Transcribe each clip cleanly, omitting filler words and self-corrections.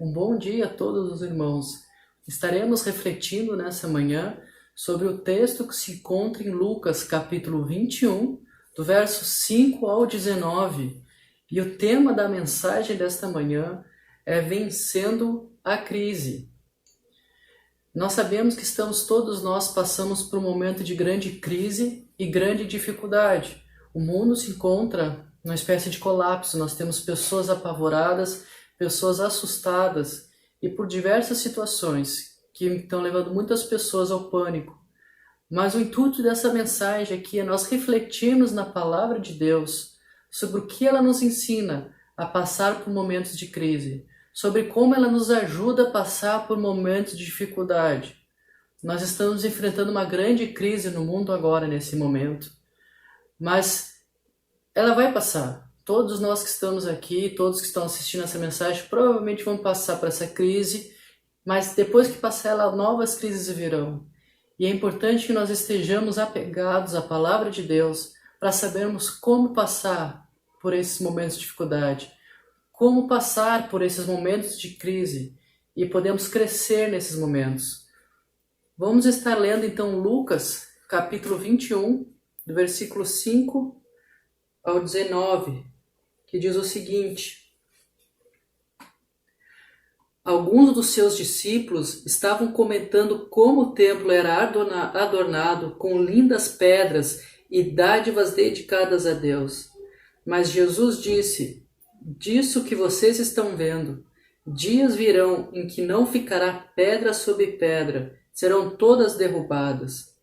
Um bom dia a todos os irmãos. Estaremos refletindo nessa manhã sobre o texto que se encontra em Lucas, capítulo 21, do verso 5 ao 19. E o tema da mensagem desta manhã é Vencendo a Crise. Nós sabemos que todos nós passamos por um momento de grande crise e grande dificuldade. O mundo se encontra numa espécie de colapso. Nós temos pessoas apavoradas, pessoas assustadas e por diversas situações que estão levando muitas pessoas ao pânico. Mas o intuito dessa mensagem aqui é nós refletirmos na palavra de Deus sobre o que ela nos ensina a passar por momentos de crise, sobre como ela nos ajuda a passar por momentos de dificuldade. Nós estamos enfrentando uma grande crise no mundo agora, nesse momento, mas ela vai passar. Todos nós que estamos aqui, todos que estão assistindo essa mensagem, provavelmente vão passar por essa crise, mas depois que passar ela, novas crises virão. E é importante que nós estejamos apegados à palavra de Deus para sabermos como passar por esses momentos de dificuldade, como passar por esses momentos de crise e podemos crescer nesses momentos. Vamos estar lendo então Lucas, capítulo 21, do versículo 5 ao 19, que diz o seguinte: Alguns dos seus discípulos estavam comentando como o templo era adornado com lindas pedras e dádivas dedicadas a Deus. Mas Jesus disse: Disso que vocês estão vendo, dias virão em que não ficará pedra sobre pedra, serão todas derrubadas.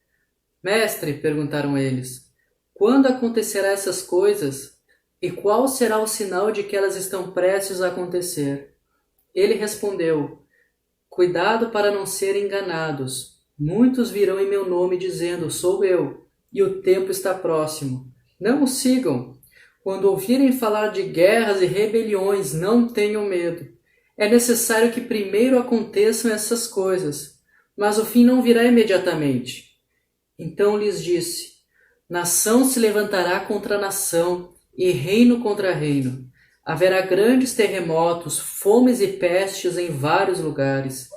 Mestre, perguntaram eles, quando acontecerá essas coisas? E qual será o sinal de que elas estão prestes a acontecer? Ele respondeu: Cuidado para não serem enganados. Muitos virão em meu nome dizendo: Sou eu, e o tempo está próximo. Não o sigam. Quando ouvirem falar de guerras e rebeliões, não tenham medo. É necessário que primeiro aconteçam essas coisas, mas o fim não virá imediatamente. Então lhes disse: Nação se levantará contra nação e reino contra reino. Haverá grandes terremotos, fomes e pestes em vários lugares,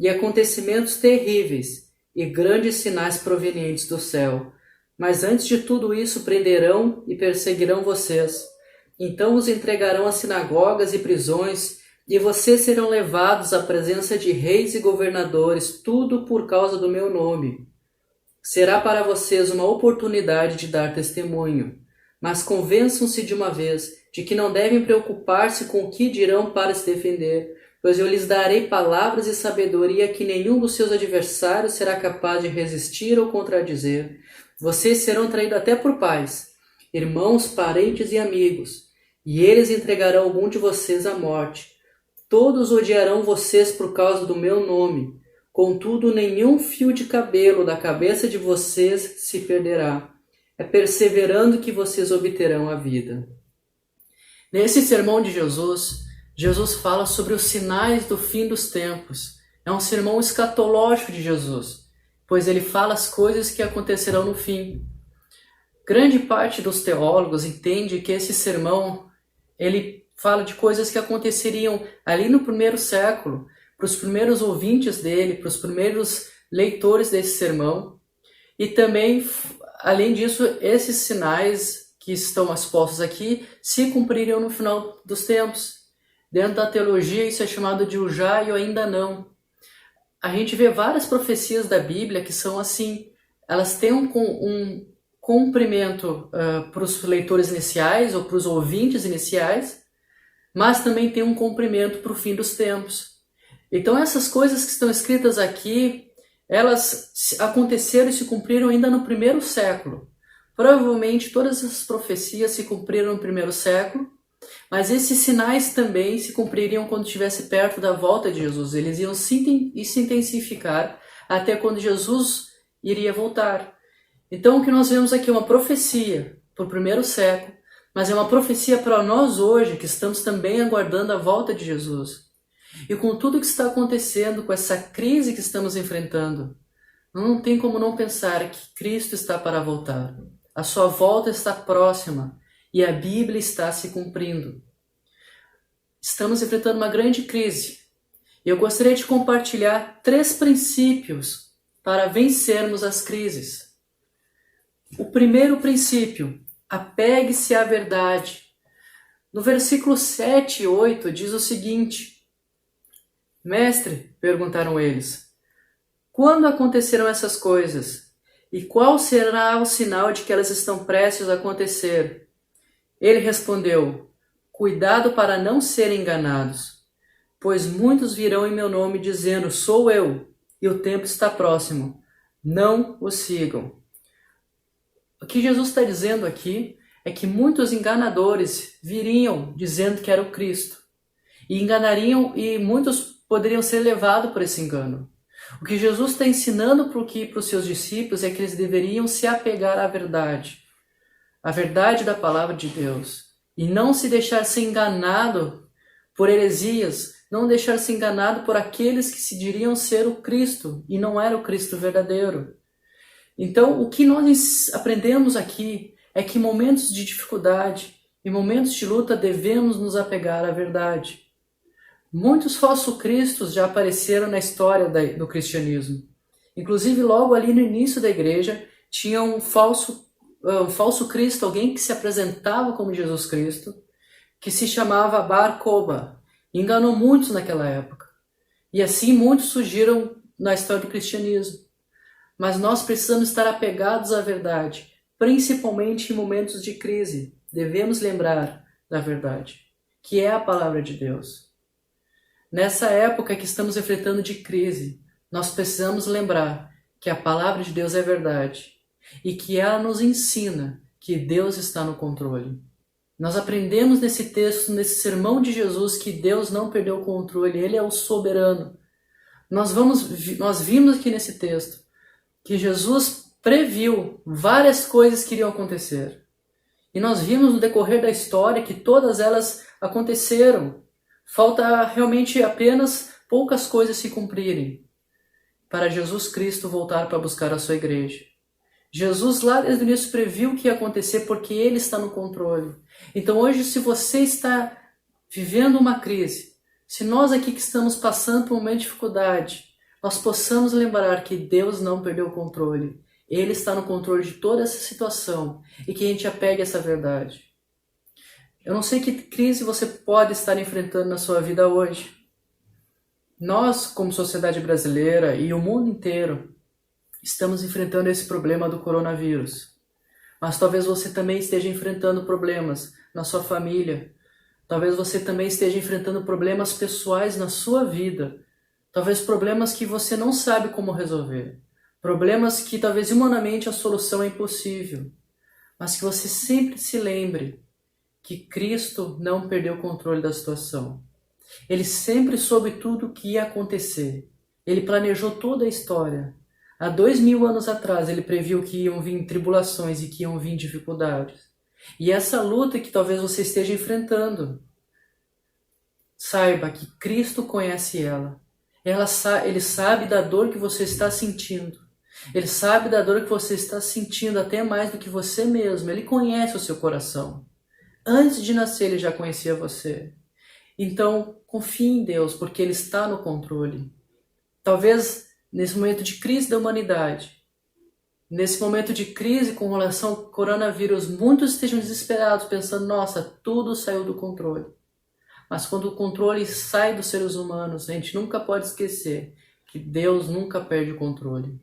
e acontecimentos terríveis e grandes sinais provenientes do céu. Mas antes de tudo isso prenderão e perseguirão vocês. Então os entregarão às sinagogas e prisões, e vocês serão levados à presença de reis e governadores, tudo por causa do meu nome. Será para vocês uma oportunidade de dar testemunho, mas convençam-se de uma vez de que não devem preocupar-se com o que dirão para se defender, pois eu lhes darei palavras e sabedoria que nenhum dos seus adversários será capaz de resistir ou contradizer. Vocês serão traídos até por pais, irmãos, parentes e amigos, e eles entregarão algum de vocês à morte. Todos odiarão vocês por causa do meu nome. Contudo, nenhum fio de cabelo da cabeça de vocês se perderá. É perseverando que vocês obterão a vida. Nesse sermão de Jesus, Jesus fala sobre os sinais do fim dos tempos. É um sermão escatológico de Jesus, pois ele fala as coisas que acontecerão no fim. Grande parte dos teólogos entende que esse sermão ele fala de coisas que aconteceriam ali no primeiro século, para os primeiros ouvintes dele, para os primeiros leitores desse sermão. E também, além disso, esses sinais que estão expostos aqui se cumpririam no final dos tempos. Dentro da teologia, isso é chamado de o já e o ainda não. A gente vê várias profecias da Bíblia que são assim. Elas têm um cumprimento para os leitores iniciais ou para os ouvintes iniciais, mas também tem um cumprimento para o fim dos tempos. Então essas coisas que estão escritas aqui, elas aconteceram e se cumpriram ainda no primeiro século. Provavelmente todas essas profecias se cumpriram no primeiro século, mas esses sinais também se cumpririam quando estivesse perto da volta de Jesus. Eles iam se intensificar até quando Jesus iria voltar. Então o que nós vemos aqui é uma profecia para o primeiro século, mas é uma profecia para nós hoje, que estamos também aguardando a volta de Jesus. E com tudo que está acontecendo, com essa crise que estamos enfrentando, não tem como não pensar que Cristo está para voltar. A sua volta está próxima e a Bíblia está se cumprindo. Estamos enfrentando uma grande crise, Eu gostaria de compartilhar 3 princípios para vencermos as crises. O primeiro princípio: apegue-se à verdade. No versículo 7 e 8 diz o seguinte: Mestre, perguntaram eles, quando acontecerão essas coisas? E qual será o sinal de que elas estão prestes a acontecer? Ele respondeu: Cuidado para não serem enganados, pois muitos virão em meu nome dizendo, sou eu, e o tempo está próximo. Não o sigam. O que Jesus está dizendo aqui é que muitos enganadores viriam dizendo que era o Cristo. E enganariam, e muitos poderiam ser levados por esse engano. O que Jesus está ensinando para os seus discípulos é que eles deveriam se apegar à verdade. A verdade da palavra de Deus. E não se deixar ser enganado por heresias, não deixar ser enganado por aqueles que se diriam ser o Cristo e não era o Cristo verdadeiro. Então, o que nós aprendemos aqui é que em momentos de dificuldade, em momentos de luta, devemos nos apegar à verdade. Muitos falsos cristos já apareceram na história do cristianismo. Inclusive, logo ali no início da igreja, tinha um falso Cristo, alguém que se apresentava como Jesus Cristo, que se chamava Bar Koba. Enganou muitos naquela época. E assim muitos surgiram na história do cristianismo. Mas nós precisamos estar apegados à verdade, principalmente em momentos de crise. Devemos lembrar da verdade, que é a palavra de Deus. Nessa época que estamos enfrentando de crise, nós precisamos lembrar que a palavra de Deus é verdade e que ela nos ensina que Deus está no controle. Nós aprendemos nesse texto, nesse sermão de Jesus, que Deus não perdeu o controle, Ele é o soberano. Nós vimos aqui nesse texto que Jesus previu várias coisas que iriam acontecer. E nós vimos no decorrer da história que todas elas aconteceram. Falta realmente apenas poucas coisas se cumprirem para Jesus Cristo voltar para buscar a sua igreja. Jesus lá desde o início previu o que ia acontecer porque Ele está no controle. Então hoje, se você está vivendo uma crise, se nós aqui que estamos passando por um momento de dificuldade, nós possamos lembrar que Deus não perdeu o controle. Ele está no controle de toda essa situação e que a gente apegue a essa verdade. Eu não sei que crise você pode estar enfrentando na sua vida hoje. Nós, como sociedade brasileira e o mundo inteiro, estamos enfrentando esse problema do coronavírus. Mas talvez você também esteja enfrentando problemas na sua família. Talvez você também esteja enfrentando problemas pessoais na sua vida. Talvez problemas que você não sabe como resolver. Problemas que talvez humanamente a solução é impossível. Mas que você sempre se lembre que Cristo não perdeu o controle da situação. Ele sempre soube tudo o que ia acontecer. Ele planejou toda a história. Há 2000 anos atrás ele previu que iam vir tribulações e que iam vir dificuldades. E essa luta que talvez você esteja enfrentando, saiba que Cristo conhece ela. Ele sabe da dor que você está sentindo. Ele sabe da dor que você está sentindo até mais do que você mesmo. Ele conhece o seu coração. Antes de nascer ele já conhecia você. Então confie em Deus porque Ele está no controle. Talvez nesse momento de crise da humanidade, nesse momento de crise com relação ao coronavírus, muitos estejam desesperados pensando, nossa, tudo saiu do controle. Mas quando o controle sai dos seres humanos, a gente nunca pode esquecer que Deus nunca perde o controle.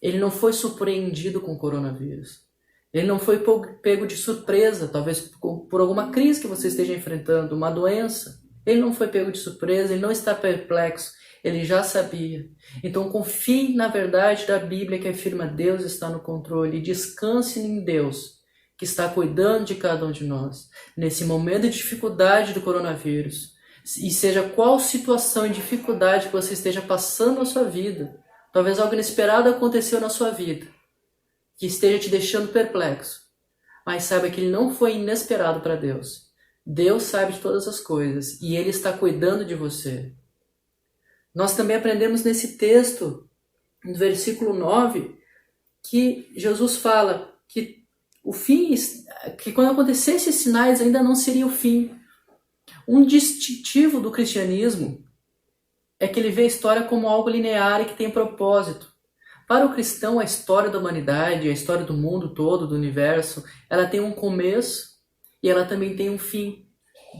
Ele não foi surpreendido com o coronavírus. Ele não foi pego de surpresa, talvez por alguma crise que você esteja enfrentando, uma doença. Ele não foi pego de surpresa, ele não está perplexo, ele já sabia. Então confie na verdade da Bíblia que afirma Deus está no controle e descanse em Deus, que está cuidando de cada um de nós. Nesse momento de dificuldade do coronavírus, e seja qual situação e dificuldade que você esteja passando na sua vida, talvez algo inesperado aconteceu na sua vida, que esteja te deixando perplexo, mas saiba que ele não foi inesperado para Deus. Deus sabe de todas as coisas e Ele está cuidando de você. Nós também aprendemos nesse texto, no versículo 9, que Jesus fala que o fim, que quando acontecessem esses sinais ainda não seria o fim. Um distintivo do cristianismo é que ele vê a história como algo linear e que tem propósito. Para o cristão, a história da humanidade, a história do mundo todo, do universo, ela tem um começo e ela também tem um fim.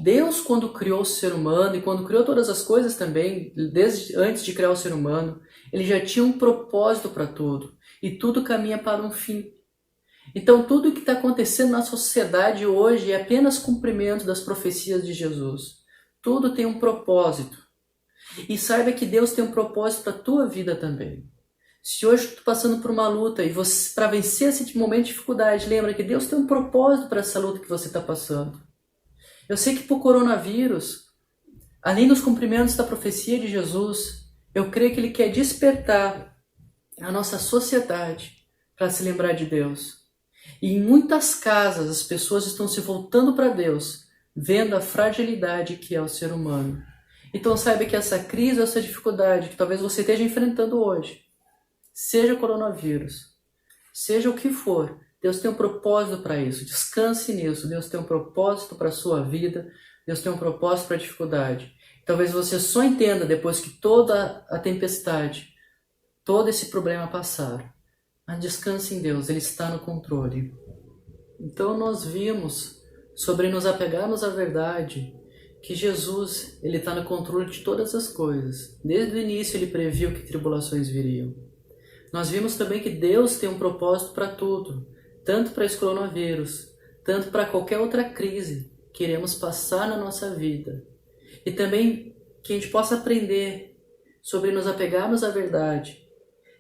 Deus, quando criou o ser humano e quando criou todas as coisas também, desde antes de criar o ser humano, ele já tinha um propósito para tudo e tudo caminha para um fim. Então, tudo o que está acontecendo na sociedade hoje é apenas cumprimento das profecias de Jesus. Tudo tem um propósito. E saiba que Deus tem um propósito para a tua vida também. Se hoje tu está passando por uma luta e para vencer esse momento de dificuldade, lembra que Deus tem um propósito para essa luta que você está passando. Eu sei que para o coronavírus, além dos cumprimentos da profecia de Jesus, eu creio que Ele quer despertar a nossa sociedade para se lembrar de Deus. E em muitas casas as pessoas estão se voltando para Deus, vendo a fragilidade que é o ser humano. Então saiba que essa crise, essa dificuldade que talvez você esteja enfrentando hoje, seja coronavírus, seja o que for, Deus tem um propósito para isso. Descanse nisso. Deus tem um propósito para a sua vida. Deus tem um propósito para a dificuldade. Talvez você só entenda depois que toda a tempestade, todo esse problema passar. Mas descanse em Deus, Ele está no controle. Então nós vimos sobre nos apegarmos à verdade que Jesus, Ele está no controle de todas as coisas. Desde o início Ele previu que tribulações viriam. Nós vimos também que Deus tem um propósito para tudo, tanto para esse coronavírus, tanto para qualquer outra crise que iremos passar na nossa vida. E também que a gente possa aprender sobre nos apegarmos à verdade.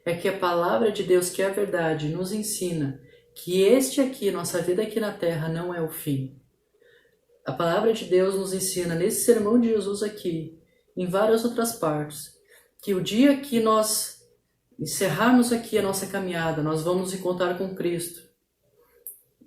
É que a palavra de Deus, que é a verdade, nos ensina que nossa vida aqui na terra, não é o fim. A palavra de Deus nos ensina nesse sermão de Jesus aqui, em várias outras partes, que o dia que nós encerrarmos aqui a nossa caminhada, nós vamos nos encontrar com Cristo.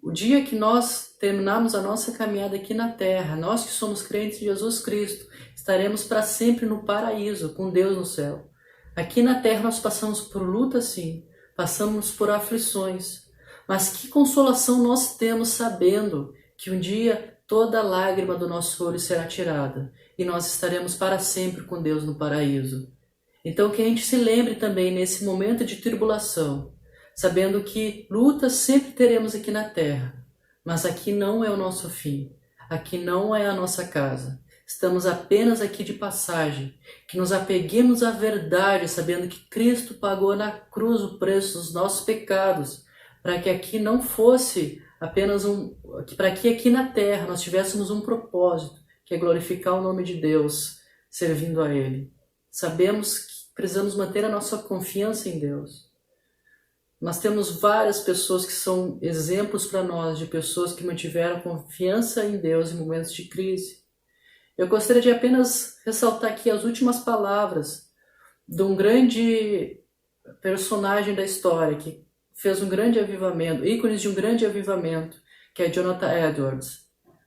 O dia que nós terminarmos a nossa caminhada aqui na terra, nós que somos crentes de Jesus Cristo, estaremos para sempre no paraíso, com Deus no céu. Aqui na terra nós passamos por luta sim, passamos por aflições, mas que consolação nós temos sabendo que um dia toda lágrima do nosso olho será tirada e nós estaremos para sempre com Deus no paraíso. Então que a gente se lembre também nesse momento de tribulação, sabendo que lutas sempre teremos aqui na terra, mas aqui não é o nosso fim, aqui não é a nossa casa. Estamos apenas aqui de passagem, que nos apeguemos à verdade, sabendo que Cristo pagou na cruz o preço dos nossos pecados, para que aqui não fosse apenas para que aqui na terra nós tivéssemos um propósito, que é glorificar o nome de Deus, servindo a Ele. Sabemos que precisamos manter a nossa confiança em Deus. Nós temos várias pessoas que são exemplos para nós, de pessoas que mantiveram confiança em Deus em momentos de crise. Eu gostaria de apenas ressaltar aqui as últimas palavras de um grande personagem da história, que fez um grande avivamento, ícones de um grande avivamento, que é Jonathan Edwards.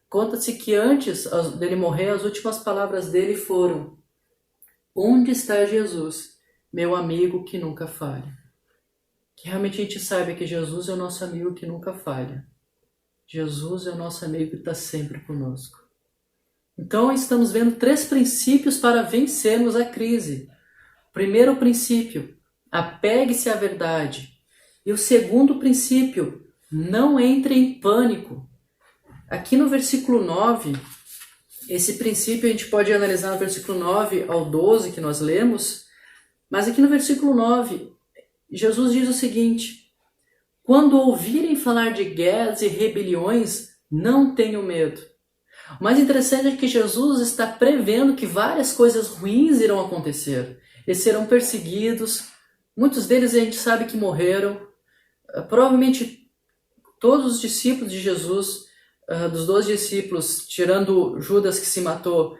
Conta-se que antes dele morrer, as últimas palavras dele foram: onde está Jesus, meu amigo que nunca falha? Que realmente a gente saiba que Jesus é o nosso amigo que nunca falha. Jesus é o nosso amigo que está sempre conosco. Então estamos vendo 3 princípios para vencermos a crise. Primeiro princípio, apegue-se à verdade. E o segundo princípio, não entre em pânico. Aqui no versículo 9, esse princípio a gente pode analisar no versículo 9 ao 12 que nós lemos, mas aqui no versículo 9, Jesus diz o seguinte: quando ouvirem falar de guerras e rebeliões, não tenham medo. O mais interessante é que Jesus está prevendo que várias coisas ruins irão acontecer. Eles serão perseguidos, muitos deles a gente sabe que morreram. Provavelmente todos os discípulos de Jesus, dos 12 discípulos, tirando Judas que se matou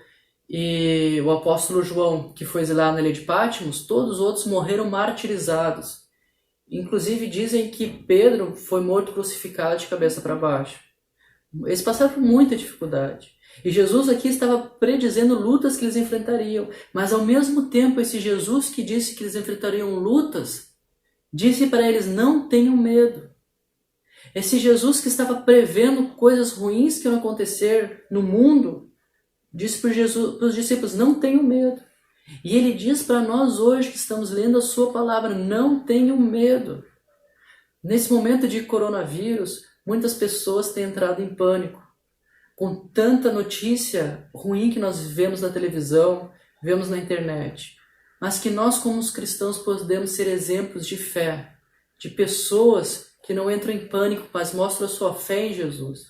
e o apóstolo João que foi exilado na ilha de Patmos, todos os outros morreram martirizados. Inclusive dizem que Pedro foi morto crucificado de cabeça para baixo. Eles passaram por muita dificuldade. E Jesus aqui estava predizendo lutas que eles enfrentariam. Mas ao mesmo tempo, esse Jesus que disse que eles enfrentariam lutas, disse para eles: não tenham medo. Esse Jesus que estava prevendo coisas ruins que iam acontecer no mundo, disse para os discípulos: não tenham medo. E Ele diz para nós hoje que estamos lendo a sua palavra, não tenham medo. Nesse momento de coronavírus, muitas pessoas têm entrado em pânico. Com tanta notícia ruim que nós vemos na televisão, vemos na internet. Mas que nós, como os cristãos, podemos ser exemplos de fé, de pessoas que não entram em pânico, mas mostram a sua fé em Jesus.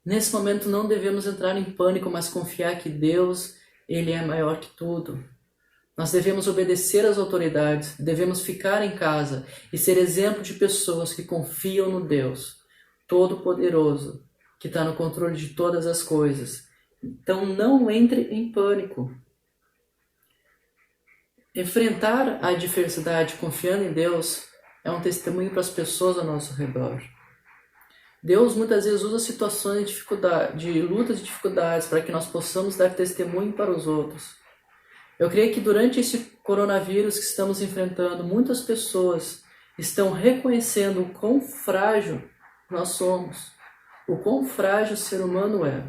Nesse momento não devemos entrar em pânico, mas confiar que Deus, Ele é maior que tudo. Nós devemos obedecer às autoridades, devemos ficar em casa e ser exemplo de pessoas que confiam no Deus Todo-Poderoso, que está no controle de todas as coisas. Então não entre em pânico. Enfrentar a adversidade confiando em Deus é um testemunho para as pessoas ao nosso redor. Deus muitas vezes usa situações de dificuldade, de lutas e dificuldades para que nós possamos dar testemunho para os outros. Eu creio que durante esse coronavírus que estamos enfrentando, muitas pessoas estão reconhecendo o quão frágil nós somos, o quão frágil o ser humano é.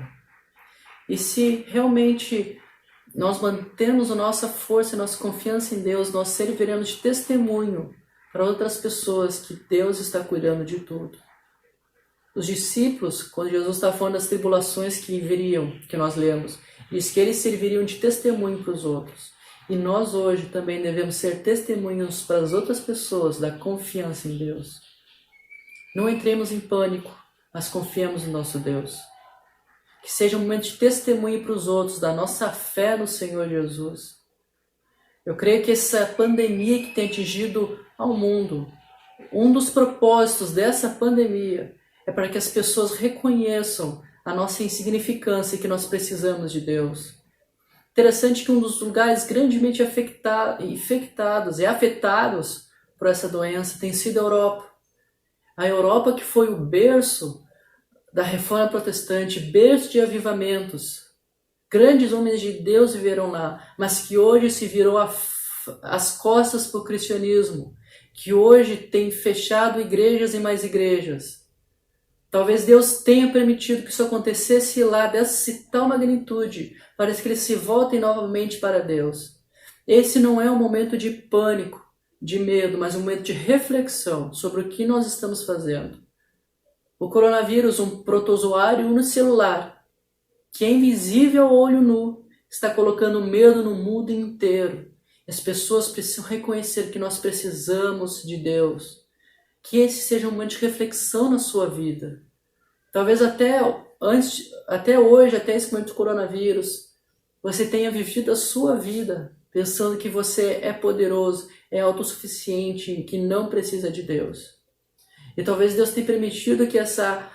E se realmente nós mantemos a nossa força e nossa confiança em Deus, nós serviremos de testemunho para outras pessoas que Deus está cuidando de tudo. Os discípulos, quando Jesus estava falando das tribulações que viriam, que nós lemos, diz que eles serviriam de testemunho para os outros. E nós hoje também devemos ser testemunhos para as outras pessoas da confiança em Deus. Não entremos em pânico, mas confiemos no nosso Deus. Que seja um momento de testemunho para os outros da nossa fé no Senhor Jesus. Eu creio que essa pandemia que tem atingido ao mundo, um dos propósitos dessa pandemia é para que as pessoas reconheçam a nossa insignificância e que nós precisamos de Deus. Interessante que um dos lugares grandemente infectados e afetados por essa doença tem sido a Europa. A Europa que foi o berço da Reforma Protestante, berço de avivamentos. Grandes homens de Deus viveram lá, mas que hoje se virou as costas para o cristianismo, que hoje tem fechado igrejas e mais igrejas. Talvez Deus tenha permitido que isso acontecesse lá dessa tal magnitude, para que eles se voltem novamente para Deus. Esse não é um momento de pânico, de medo, mas um momento de reflexão sobre o que nós estamos fazendo. O coronavírus, um protozoário no celular, que é invisível ao olho nu, está colocando medo no mundo inteiro. As pessoas precisam reconhecer que nós precisamos de Deus. Que esse seja um momento de reflexão na sua vida. Talvez até hoje, até esse momento do coronavírus, você tenha vivido a sua vida pensando que você é poderoso, é autossuficiente, que não precisa de Deus. E talvez Deus tenha permitido que essa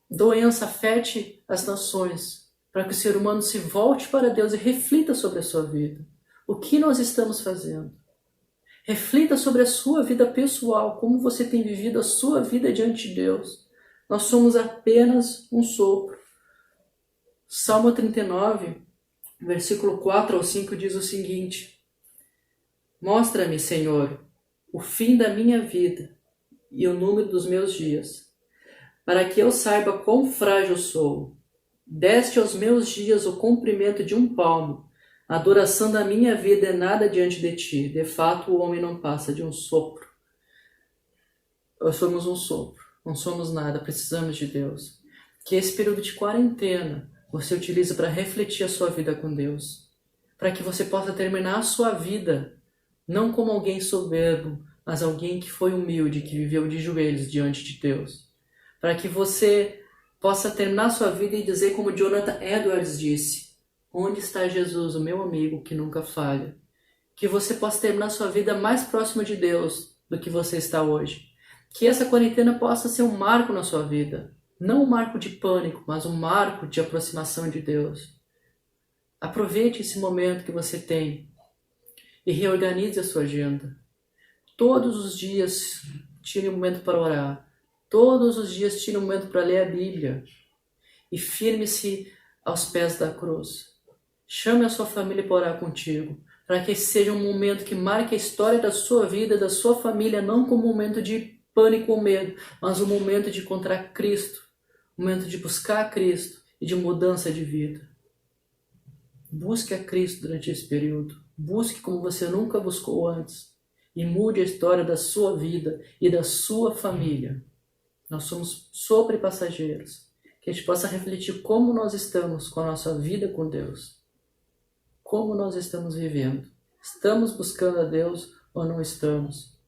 doença afete as nações, para que o ser humano se volte para Deus e reflita sobre a sua vida. O que nós estamos fazendo? Reflita sobre a sua vida pessoal, como você tem vivido a sua vida diante de Deus. Nós somos apenas um sopro. Salmo 39, versículo 4 ao 5 diz o seguinte: Mostra-me, Senhor, o fim da minha vida e o número dos meus dias, para que eu saiba quão frágil sou. Deste aos meus dias o comprimento de um palmo. A duração da minha vida é nada diante de ti. De fato, o homem não passa de um sopro. Nós somos um sopro, não somos nada, precisamos de Deus. Que esse período de quarentena você utilize para refletir a sua vida com Deus. Para que você possa terminar a sua vida, não como alguém soberbo, mas alguém que foi humilde, que viveu de joelhos diante de Deus. Para que você possa terminar a sua vida e dizer como Jonathan Edwards disse: onde está Jesus, o meu amigo que nunca falha? Que você possa terminar a sua vida mais próximo de Deus do que você está hoje. Que essa quarentena possa ser um marco na sua vida. Não um marco de pânico, mas um marco de aproximação de Deus. Aproveite esse momento que você tem e reorganize a sua agenda. Todos os dias tire um momento para orar. Todos os dias tire um momento para ler a Bíblia. E firme-se aos pés da cruz. Chame a sua família para orar contigo, para que esse seja um momento que marque a história da sua vida, da sua família, não como um momento de pânico ou medo, mas um momento de encontrar Cristo, um momento de buscar Cristo e de mudança de vida. Busque a Cristo durante esse período. Busque como você nunca buscou antes e mude a história da sua vida e da sua família. Nós somos sobrepassageiros. Que a gente possa refletir como nós estamos com a nossa vida com Deus. Como nós estamos vivendo. Estamos buscando a Deus ou não estamos?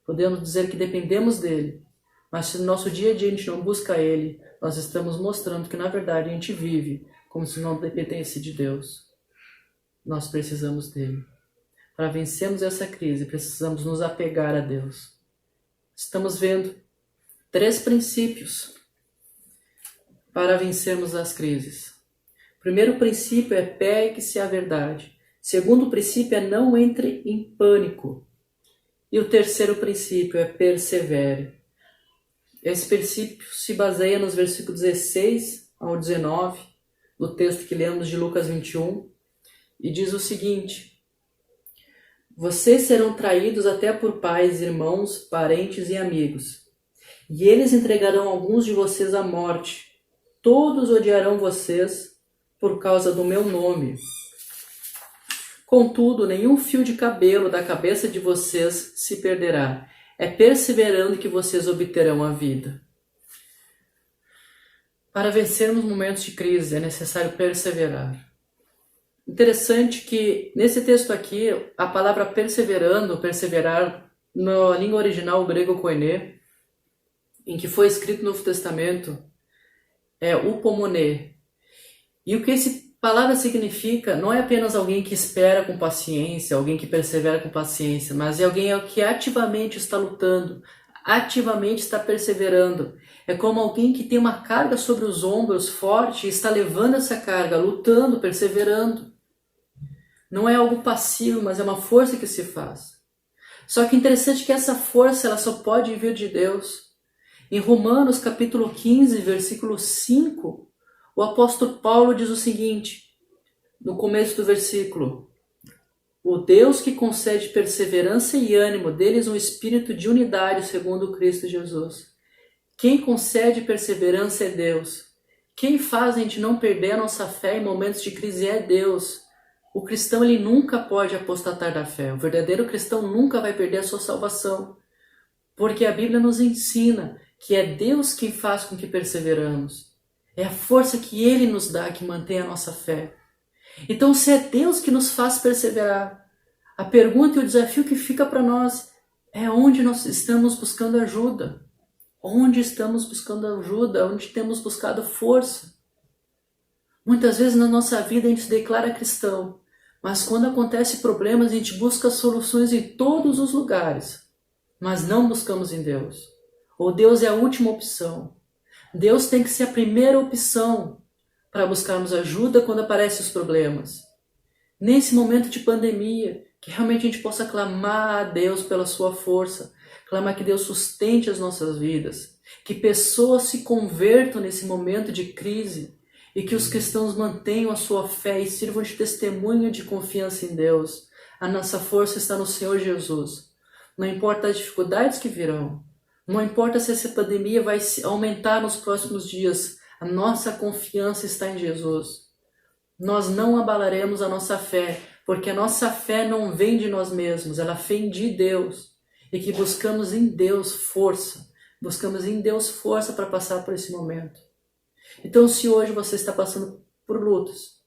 Podemos dizer que dependemos dele, mas se no nosso dia a dia a gente não busca ele, nós estamos mostrando que na verdade a gente vive como se não dependesse de Deus. Nós precisamos dele. Para vencermos essa crise, precisamos nos apegar a Deus. Estamos vendo 3 princípios para vencermos as crises. O primeiro princípio é pegue-se à verdade. O segundo princípio é não entre em pânico. E o terceiro princípio é persevere. Esse princípio se baseia nos versículos 16 ao 19 do texto que lemos de Lucas 21 e diz o seguinte: vocês serão traídos até por pais, irmãos, parentes e amigos, e eles entregarão alguns de vocês à morte. Todos odiarão vocês por causa do meu nome. Contudo, nenhum fio de cabelo da cabeça de vocês se perderá. É perseverando que vocês obterão a vida. Para vencermos momentos de crise é necessário perseverar. Interessante que nesse texto aqui, a palavra perseverando, perseverar, na língua original grego koiné, em que foi escrito no Novo Testamento, é upomoné. E o que essa palavra significa não é apenas alguém que espera com paciência, alguém que persevera com paciência, mas é alguém que ativamente está lutando, ativamente está perseverando. É como alguém que tem uma carga sobre os ombros forte e está levando essa carga, lutando, perseverando. Não é algo passivo, mas é uma força que se faz. Só que é interessante que essa força ela só pode vir de Deus. Em Romanos capítulo 15, versículo 5, o apóstolo Paulo diz o seguinte, no começo do versículo: o Deus que concede perseverança e ânimo, deles um espírito de unidade segundo Cristo Jesus. Quem concede perseverança é Deus. Quem faz a gente não perder a nossa fé em momentos de crise é Deus. O cristão ele nunca pode apostatar da fé. O verdadeiro cristão nunca vai perder a sua salvação. Porque a Bíblia nos ensina que é Deus quem faz com que perseveramos. É a força que Ele nos dá que mantém a nossa fé. Então, se é Deus que nos faz perseverar, a pergunta e o desafio que fica para nós é onde nós estamos buscando ajuda. Onde estamos buscando ajuda? Onde temos buscado força? Muitas vezes na nossa vida a gente se declara cristão, mas quando acontecem problemas a gente busca soluções em todos os lugares, mas não buscamos em Deus. Ou Deus é a última opção. Deus tem que ser a primeira opção para buscarmos ajuda quando aparecem os problemas. Nesse momento de pandemia, que realmente a gente possa clamar a Deus pela sua força, clamar que Deus sustente as nossas vidas, que pessoas se convertam nesse momento de crise e que os cristãos mantenham a sua fé e sirvam de testemunho de confiança em Deus. A nossa força está no Senhor Jesus. Não importa as dificuldades que virão, não importa se essa pandemia vai aumentar nos próximos dias, a nossa confiança está em Jesus. Nós não abalaremos a nossa fé, porque a nossa fé não vem de nós mesmos, ela vem de Deus. E que buscamos em Deus força, buscamos em Deus força para passar por esse momento. Então, se hoje você está passando por lutas,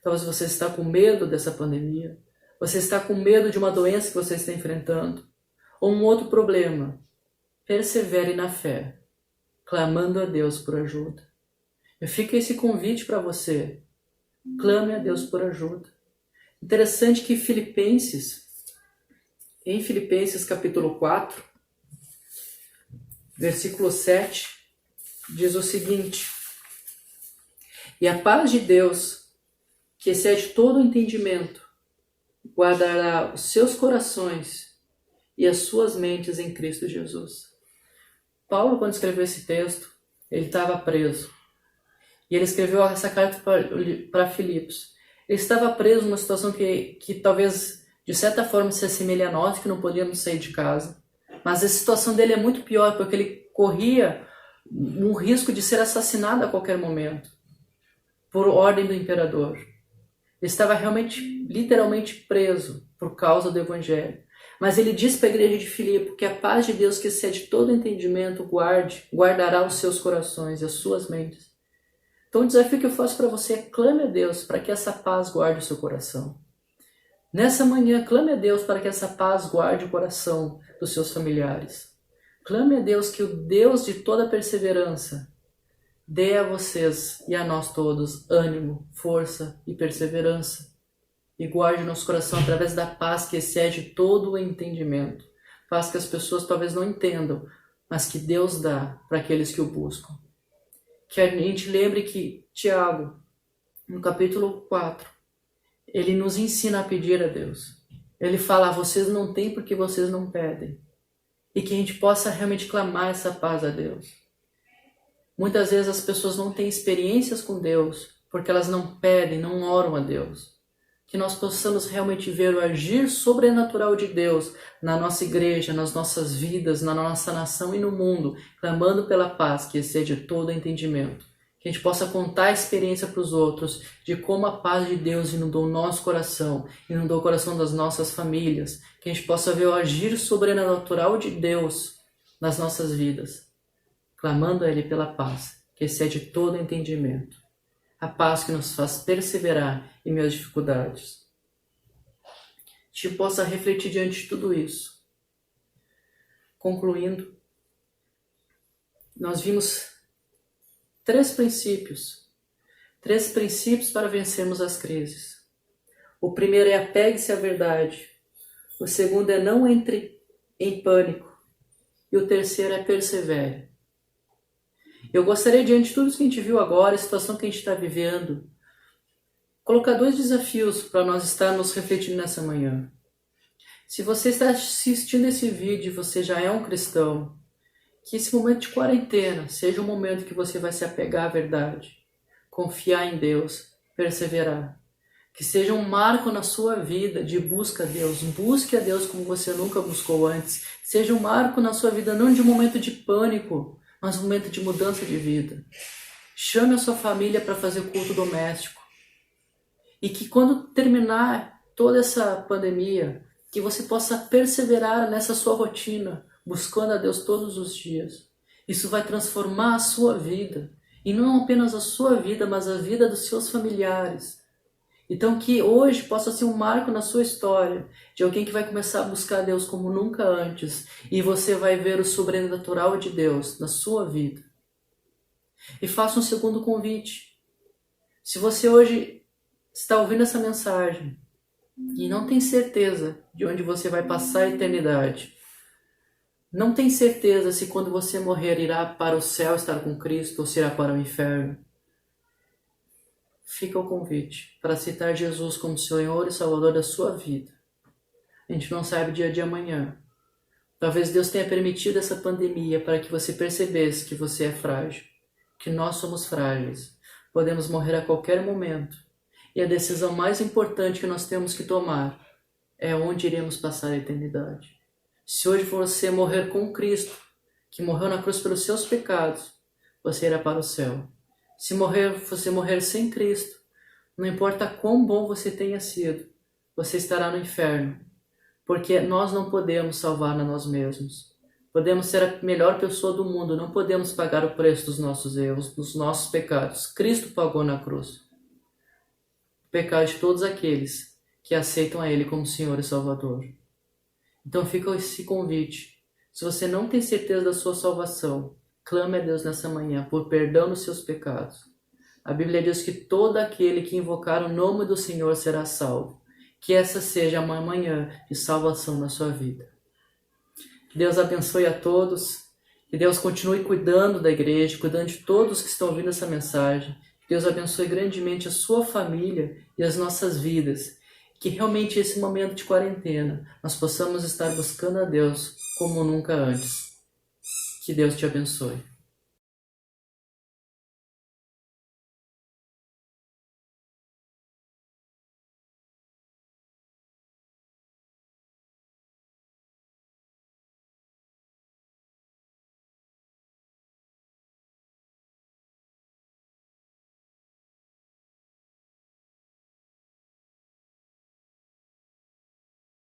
talvez você está com medo dessa pandemia, você está com medo de uma doença que você está enfrentando, ou um outro problema, persevere na fé, clamando a Deus por ajuda. E fica esse convite para você. Clame a Deus por ajuda. Interessante que em Filipenses capítulo 4, versículo 7, diz o seguinte: e a paz de Deus, que excede todo o entendimento, guardará os seus corações e as suas mentes em Cristo Jesus. Paulo, quando escreveu esse texto, ele estava preso. E ele escreveu essa carta para Filipos. Ele estava preso numa situação que talvez, de certa forma, se assemelhe a nós, que não podíamos sair de casa. Mas a situação dele é muito pior, porque ele corria um risco de ser assassinado a qualquer momento, por ordem do imperador. Ele estava realmente, literalmente preso, por causa do Evangelho. Mas ele diz para a igreja de Filipe que a paz de Deus, que excede todo entendimento, guardará os seus corações e as suas mentes. Então o desafio que eu faço para você é: clame a Deus para que essa paz guarde o seu coração. Nessa manhã, clame a Deus para que essa paz guarde o coração dos seus familiares. Clame a Deus que o Deus de toda perseverança dê a vocês e a nós todos ânimo, força e perseverança. E guarde nosso coração através da paz que excede todo o entendimento. Paz que as pessoas talvez não entendam, mas que Deus dá para aqueles que o buscam. Que a gente lembre que Tiago, no capítulo 4, ele nos ensina a pedir a Deus. Ele fala: vocês não têm porque vocês não pedem. E que a gente possa realmente clamar essa paz a Deus. Muitas vezes as pessoas não têm experiências com Deus porque elas não pedem, não oram a Deus. Que nós possamos realmente ver o agir sobrenatural de Deus na nossa igreja, nas nossas vidas, na nossa nação e no mundo, clamando pela paz que excede todo entendimento. Que a gente possa contar a experiência para os outros de como a paz de Deus inundou o nosso coração, inundou o coração das nossas famílias. Que a gente possa ver o agir sobrenatural de Deus nas nossas vidas, clamando a Ele pela paz que excede todo entendimento. A paz que nos faz perseverar em meio às dificuldades. Que a gente possa refletir diante de tudo isso. Concluindo, nós vimos três princípios para vencermos as crises. O primeiro é: apegue-se à verdade. O segundo é: não entre em pânico. E o terceiro é: persevere. Eu gostaria, diante de tudo isso que a gente viu agora, a situação que a gente está vivendo, colocar dois desafios para nós estarmos refletindo nessa manhã. Se você está assistindo esse vídeo e você já é um cristão, que esse momento de quarentena seja um momento que você vai se apegar à verdade, confiar em Deus, perseverar. Que seja um marco na sua vida de busca a Deus. Busque a Deus como você nunca buscou antes. Seja um marco na sua vida, não de um momento de pânico, mas um momento de mudança de vida. Chame a sua família para fazer culto doméstico. E que quando terminar toda essa pandemia, que você possa perseverar nessa sua rotina, buscando a Deus todos os dias. Isso vai transformar a sua vida. E não apenas a sua vida, mas a vida dos seus familiares. Então que hoje possa ser um marco na sua história, de alguém que vai começar a buscar a Deus como nunca antes, e você vai ver o sobrenatural de Deus na sua vida. E faça um segundo convite. Se você hoje está ouvindo essa mensagem e não tem certeza de onde você vai passar a eternidade, não tem certeza se quando você morrer irá para o céu estar com Cristo ou se irá para o inferno, fica o convite para aceitar Jesus como Senhor e Salvador da sua vida. A gente não sabe o dia de amanhã. Talvez Deus tenha permitido essa pandemia para que você percebesse que você é frágil, que nós somos frágeis, podemos morrer a qualquer momento. E a decisão mais importante que nós temos que tomar é onde iremos passar a eternidade. Se hoje você morrer com Cristo, que morreu na cruz pelos seus pecados, você irá para o céu. Se você morrer sem Cristo, não importa quão bom você tenha sido, você estará no inferno, porque nós não podemos salvar a nós mesmos. Podemos ser a melhor pessoa do mundo, não podemos pagar o preço dos nossos erros, dos nossos pecados. Cristo pagou na cruz o pecado de todos aqueles que aceitam a Ele como Senhor e Salvador. Então fica esse convite. Se você não tem certeza da sua salvação, clame a Deus nessa manhã por perdão dos seus pecados. A Bíblia diz que todo aquele que invocar o nome do Senhor será salvo. Que essa seja uma manhã de salvação na sua vida. Que Deus abençoe a todos. Que Deus continue cuidando da igreja, cuidando de todos que estão ouvindo essa mensagem. Que Deus abençoe grandemente a sua família e as nossas vidas. Que realmente esse momento de quarentena nós possamos estar buscando a Deus como nunca antes. Que Deus te abençoe.